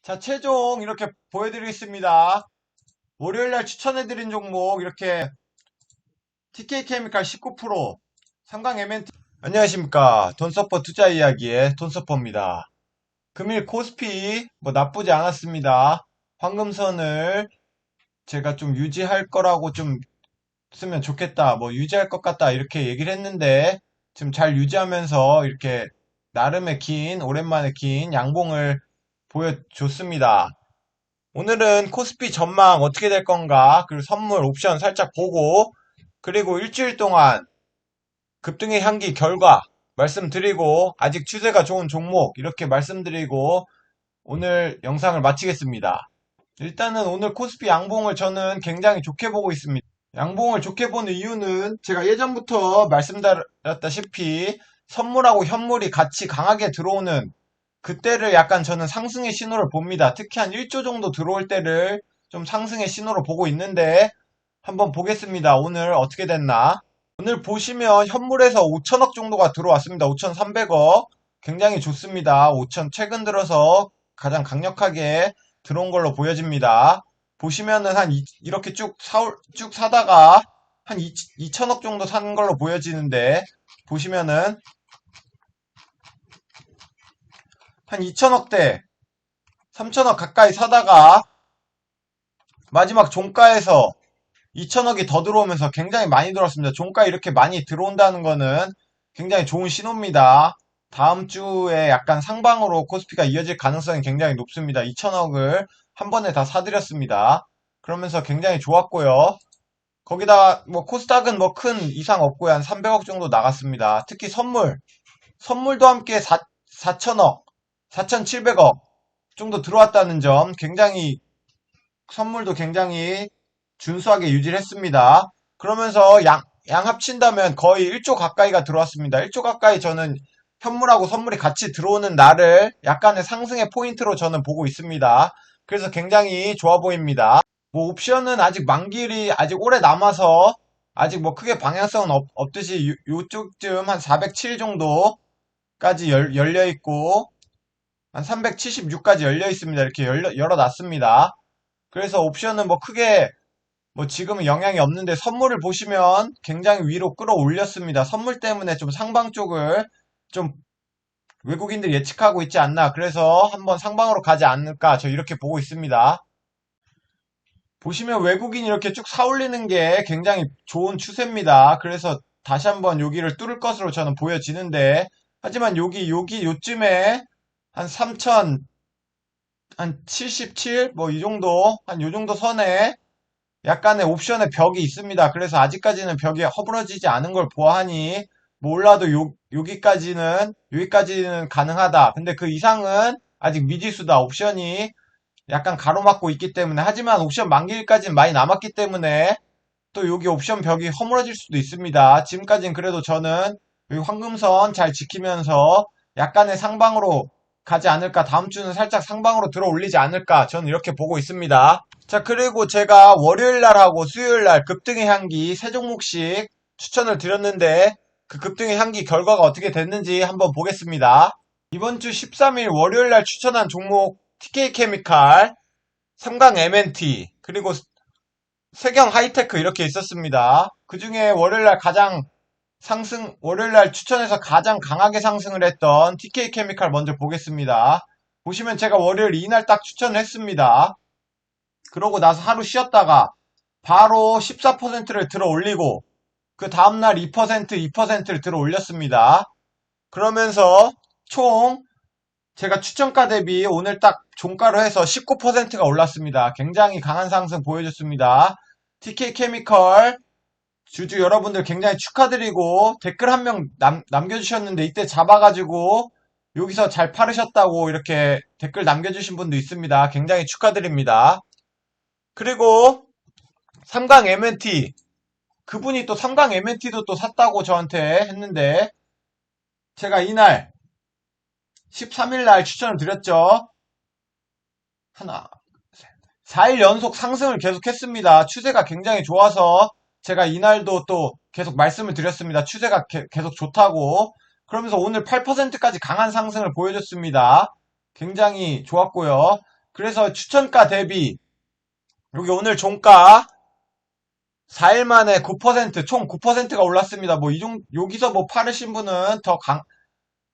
자, 최종 이렇게 보여드리겠습니다. 월요일날 추천해드린 종목 이렇게 TK케미칼 19%, 삼강 MNT. 안녕하십니까. 돈서퍼 투자 이야기의 돈서퍼입니다. 금일 코스피 뭐 나쁘지 않았습니다. 황금선을 제가 좀 유지할 거라고 좀 쓰면 좋겠다, 뭐 유지할 것 같다 이렇게 얘기를 했는데 지금 잘 유지하면서 이렇게 나름의 오랜만에 긴 양봉을 보여줬습니다. 오늘은 코스피 전망 어떻게 될 건가, 그리고 선물 옵션 살짝 보고, 그리고 일주일 동안 급등의 향기 결과 말씀드리고, 아직 추세가 좋은 종목 이렇게 말씀드리고 오늘 영상을 마치겠습니다. 일단은 오늘 코스피 양봉을 저는 굉장히 좋게 보고 있습니다. 양봉을 좋게 보는 이유는 제가 예전부터 말씀드렸다시피 선물하고 현물이 같이 강하게 들어오는 그때를 약간 저는 상승의 신호를 봅니다. 특히 한 1조 정도 들어올 때를 좀 상승의 신호로 보고 있는데 한번 보겠습니다. 오늘 어떻게 됐나. 오늘 보시면 현물에서 5천억 정도가 들어왔습니다. 5,300억. 굉장히 좋습니다. 5천 최근 들어서 가장 강력하게 들어온 걸로 보여집니다. 보시면은 이렇게 쭉 사다가 한 2천억 정도 산 걸로 보여지는데, 보시면은 한 2천억대, 3천억 가까이 사다가 마지막 종가에서 2천억이 더 들어오면서 굉장히 많이 들어왔습니다. 종가 이렇게 많이 들어온다는 거는 굉장히 좋은 신호입니다. 다음 주에 약간 상방으로 코스피가 이어질 가능성이 굉장히 높습니다. 2천억을 한 번에 다 사들였습니다. 그러면서 굉장히 좋았고요. 거기다 뭐 코스닥은 뭐 큰 이상 없고요. 한 300억 정도 나갔습니다. 특히 선물도 함께 4천억, 4,700억 정도 들어왔다는 점, 굉장히 선물도 굉장히 준수하게 유지를 했습니다. 그러면서 양 합친다면 거의 1조 가까이가 들어왔습니다. 1조 가까이 저는 현물하고 선물이 같이 들어오는 날을 약간의 상승의 포인트로 저는 보고 있습니다. 그래서 굉장히 좋아 보입니다. 뭐 옵션은 아직 만기일이 아직 오래 남아서 아직 뭐 크게 방향성은 없듯이 요쪽쯤 한 407 정도까지 열려 있고 한 376까지 열려 있습니다. 이렇게 열어놨습니다. 그래서 옵션은 뭐 크게 뭐 지금은 영향이 없는데, 선물을 보시면 굉장히 위로 끌어올렸습니다. 선물 때문에 좀 상방 쪽을 좀 외국인들이 예측하고 있지 않나. 그래서 한번 상방으로 가지 않을까, 저 이렇게 보고 있습니다. 보시면 외국인이 이렇게 쭉 사올리는 게 굉장히 좋은 추세입니다. 그래서 다시 한번 여기를 뚫을 것으로 저는 보여지는데, 하지만 요쯤에 한 3천, 한 77, 뭐 이 정도, 한 요 정도 선에 약간의 옵션의 벽이 있습니다. 그래서 아직까지는 벽이 허물어지지 않은 걸 보아하니 몰라도 여기까지는 가능하다. 근데 그 이상은 아직 미지수다. 옵션이 약간 가로막고 있기 때문에. 하지만 옵션 만기일까지는 많이 남았기 때문에 또 여기 옵션 벽이 허물어질 수도 있습니다. 지금까지는 그래도 저는 여기 황금선 잘 지키면서 약간의 상방으로 가지 않을까, 다음 주는 살짝 상방으로 들어 올리지 않을까, 저는 이렇게 보고 있습니다. 자, 그리고 제가 월요일날하고 수요일날 급등의 향기 세 종목씩 추천을 드렸는데 그 급등의 향기 결과가 어떻게 됐는지 한번 보겠습니다. 이번 주 13일 월요일날 추천한 종목 TK케미칼, 삼강 MNT, 그리고 세경 하이테크 이렇게 있었습니다. 그 중에 월요일날 추천해서 가장 강하게 상승을 했던 TK케미칼 먼저 보겠습니다. 보시면 제가 월요일 이날 딱 추천을 했습니다. 그러고 나서 하루 쉬었다가 바로 14%를 들어 올리고 그 다음날 2%를 들어 올렸습니다. 그러면서 총 제가 추천가 대비 오늘 딱 종가로 해서 19%가 올랐습니다. 굉장히 강한 상승 보여줬습니다. TK케미칼 주주 여러분들 굉장히 축하드리고, 댓글 한 명 남겨주셨는데 이때 잡아가지고 여기서 잘 팔으셨다고 이렇게 댓글 남겨주신 분도 있습니다. 굉장히 축하드립니다. 그리고 삼강 MNT, 그분이 또 삼강 MNT도 또 샀다고 저한테 했는데, 제가 이날 13일날 추천을 드렸죠. 4일 연속 상승을 계속했습니다. 추세가 굉장히 좋아서 제가 이날도 또 계속 말씀을 드렸습니다. 추세가 계속 좋다고. 그러면서 오늘 8%까지 강한 상승을 보여줬습니다. 굉장히 좋았고요. 그래서 추천가 대비 여기 오늘 종가 4일 만에 9%, 총 9%가 올랐습니다. 뭐 여기서 뭐 파르신 분은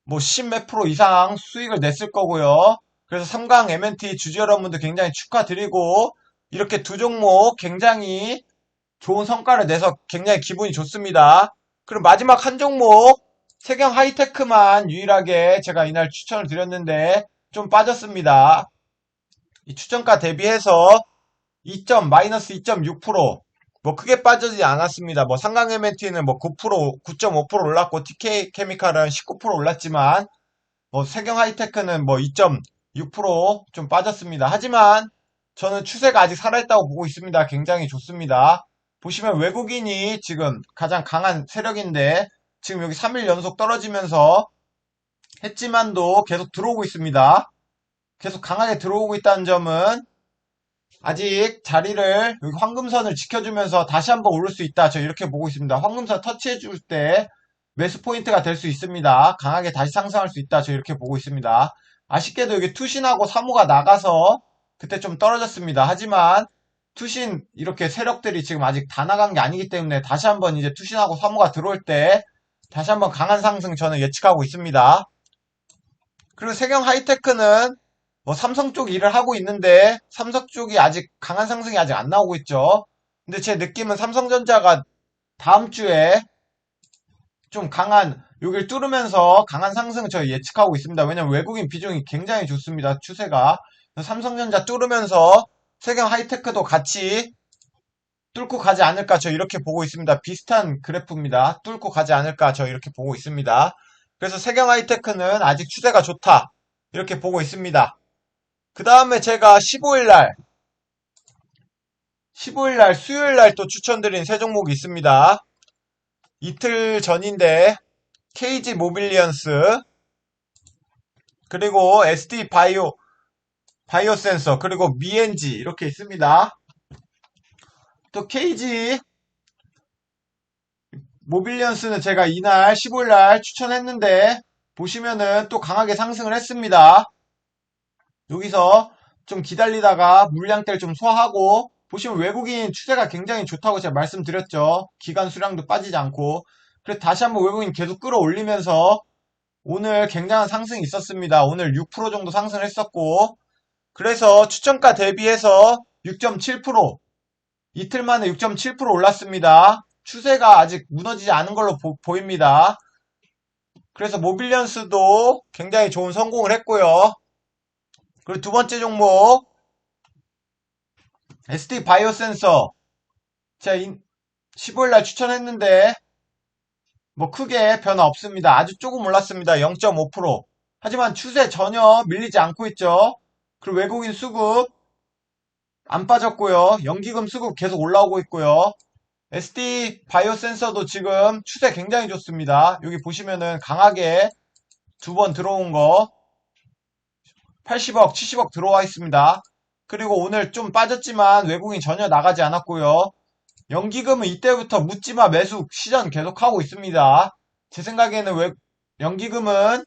뭐 10 몇 프로 이상 수익을 냈을 거고요. 그래서 3강 MNT 주주 여러분들 굉장히 축하드리고, 이렇게 두 종목 굉장히 좋은 성과를 내서 굉장히 기분이 좋습니다. 그리고 마지막 한 종목, 세경 하이테크만 유일하게 제가 이날 추천을 드렸는데 좀 빠졌습니다. 이 추천가 대비해서 마이너스 2.6%, 뭐 크게 빠지지 않았습니다. 뭐 삼강 MNT는 뭐 9%, 9.5% 올랐고 TK 케미칼은 19% 올랐지만 뭐 세경 하이테크는 뭐 2.6%좀 빠졌습니다. 하지만 저는 추세가 아직 살아있다고 보고 있습니다. 굉장히 좋습니다. 보시면 외국인이 지금 가장 강한 세력인데 지금 여기 3일 연속 떨어지면서 했지만도 계속 들어오고 있습니다. 계속 강하게 들어오고 있다는 점은 아직 자리를 여기 황금선을 지켜주면서 다시 한번 오를 수 있다. 저 이렇게 보고 있습니다. 황금선 터치해줄 때 매수 포인트가 될 수 있습니다. 강하게 다시 상승할 수 있다. 저 이렇게 보고 있습니다. 아쉽게도 여기 투신하고 사모가 나가서 그때 좀 떨어졌습니다. 하지만 투신 이렇게 세력들이 지금 아직 다 나간 게 아니기 때문에 다시 한번 이제 투신하고 사모가 들어올 때 다시 한번 강한 상승 저는 예측하고 있습니다. 그리고 세경 하이테크는 뭐 삼성 쪽 일을 하고 있는데 삼성 쪽이 아직 강한 상승이 아직 안 나오고 있죠. 근데 제 느낌은 삼성전자가 다음 주에 좀 강한 여길 뚫으면서 강한 상승을 저희 예측하고 있습니다. 왜냐면 외국인 비중이 굉장히 좋습니다. 추세가. 삼성전자 뚫으면서 세경 하이테크도 같이 뚫고 가지 않을까 저 이렇게 보고 있습니다. 비슷한 그래프입니다. 뚫고 가지 않을까 저 이렇게 보고 있습니다. 그래서 세경 하이테크는 아직 추세가 좋다. 이렇게 보고 있습니다. 그 다음에 제가 15일날 수요일날 또 추천드린 세 종목이 있습니다. 이틀 전인데 KG 모빌리언스 그리고 SD 바이오 센서 그리고 미엔지 이렇게 있습니다. 또 KG 모빌리언스는 제가 이날 15일날 추천했는데 보시면은 또 강하게 상승을 했습니다. 여기서 좀 기다리다가 물량대를 좀 소화하고 보시면 외국인 추세가 굉장히 좋다고 제가 말씀드렸죠. 기간 수량도 빠지지 않고 그래서 다시 한번 외국인 계속 끌어올리면서 오늘 굉장한 상승이 있었습니다. 오늘 6% 정도 상승했었고 그래서 추천가 대비해서 6.7% 이틀 만에 6.7% 올랐습니다. 추세가 아직 무너지지 않은 걸로 보입니다. 그래서 모빌리언스도 굉장히 좋은 성공을 했고요. 그리고 두 번째 종목 SD 바이오 센서 제가 15일날 추천했는데 뭐 크게 변화 없습니다. 아주 조금 올랐습니다. 0.5%. 하지만 추세 전혀 밀리지 않고 있죠. 그리고 외국인 수급 안 빠졌고요. 연기금 수급 계속 올라오고 있고요. SD 바이오 센서도 지금 추세 굉장히 좋습니다. 여기 보시면은 강하게 두 번 들어온 거 80억, 70억 들어와 있습니다. 그리고 오늘 좀 빠졌지만 외국인 전혀 나가지 않았고요. 연기금은 이때부터 묻지마 매수 시전 계속하고 있습니다. 제 생각에는 연기금은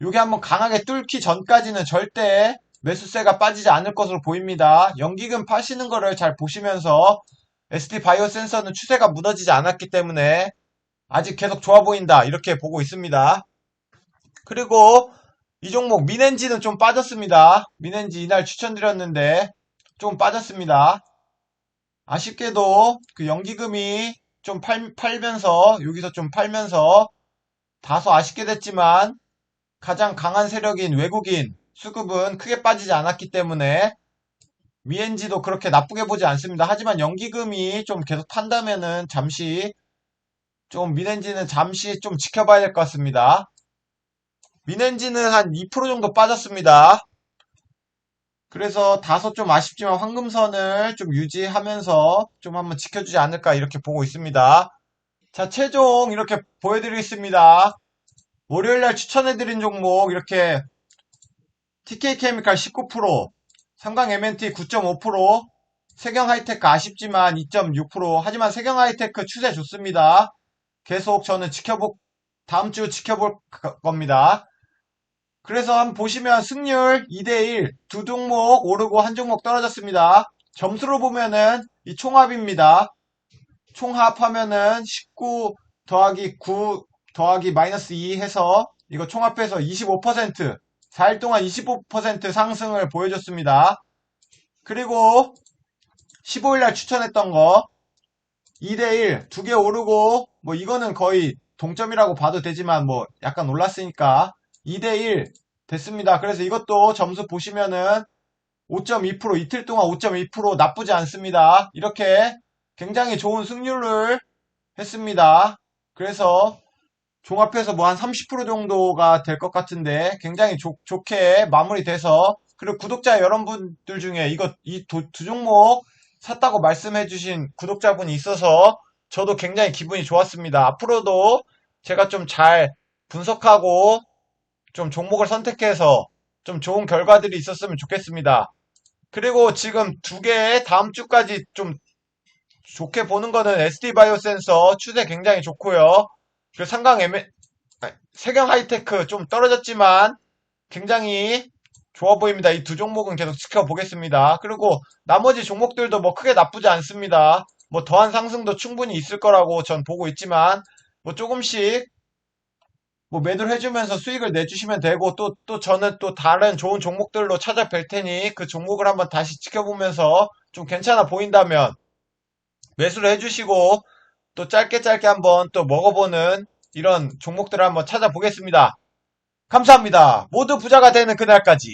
여기 한번 강하게 뚫기 전까지는 절대 매수세가 빠지지 않을 것으로 보입니다. 연기금 파시는 거를 잘 보시면서 SD 바이오 센서는 추세가 무너지지 않았기 때문에 아직 계속 좋아 보인다 이렇게 보고 있습니다. 그리고 이 종목 민엔지는 좀 빠졌습니다. 민엔지 이날 추천드렸는데 좀 빠졌습니다. 아쉽게도 그 연기금이 좀 팔면서 여기서 좀 팔면서 다소 아쉽게 됐지만 가장 강한 세력인 외국인 수급은 크게 빠지지 않았기 때문에 미엔지도 그렇게 나쁘게 보지 않습니다. 하지만 연기금이 좀 계속 탄다면은 민엔지는 잠시 좀 지켜봐야 될 것 같습니다. 민엔지는 한 2% 정도 빠졌습니다. 그래서 다소 좀 아쉽지만 황금선을 좀 유지하면서 좀 한번 지켜주지 않을까 이렇게 보고 있습니다. 자, 최종 이렇게 보여드리겠습니다. 월요일날 추천해드린 종목 이렇게 TK케미칼 19%, 삼강 MNT 9.5%, 세경 하이테크 아쉽지만 2.6%. 하지만 세경 하이테크 추세 좋습니다. 계속 저는 다음 주 지켜볼 겁니다. 그래서 한번 보시면 승률 2대1, 두 종목 오르고 한 종목 떨어졌습니다. 점수로 보면은 이 총합입니다. 총합하면은 19 더하기 9 더하기 마이너스 2 해서 이거 총합해서 25%, 4일 동안 25% 상승을 보여줬습니다. 그리고 15일날 추천했던 거 2대1, 두 개 오르고 뭐 이거는 거의 동점이라고 봐도 되지만 뭐 약간 올랐으니까 2대1 됐습니다. 그래서 이것도 점수 보시면은 5.2%, 이틀 동안 5.2% 나쁘지 않습니다. 이렇게 굉장히 좋은 승률을 했습니다. 그래서 종합해서 뭐 한 30% 정도가 될 것 같은데 굉장히 좋게 마무리돼서, 그리고 구독자 여러분들 중에 이 두 종목 샀다고 말씀해주신 구독자분이 있어서 저도 굉장히 기분이 좋았습니다. 앞으로도 제가 좀 잘 분석하고 좀 종목을 선택해서 좀 좋은 결과들이 있었으면 좋겠습니다. 그리고 지금 두 개 다음 주까지 좀 좋게 보는 거는 SD바이오 센서 추세 굉장히 좋고요. 그 세경 하이테크 좀 떨어졌지만 굉장히 좋아 보입니다. 이 두 종목은 계속 지켜보겠습니다. 그리고 나머지 종목들도 뭐 크게 나쁘지 않습니다. 뭐 더한 상승도 충분히 있을 거라고 전 보고 있지만 뭐 조금씩 뭐 매도를 해주면서 수익을 내주시면 되고, 또 저는 또 다른 좋은 종목들로 찾아뵐 테니 그 종목을 한번 다시 지켜보면서 좀 괜찮아 보인다면 매수를 해주시고 또 짧게 한번 또 먹어보는 이런 종목들을 한번 찾아보겠습니다. 감사합니다. 모두 부자가 되는 그날까지.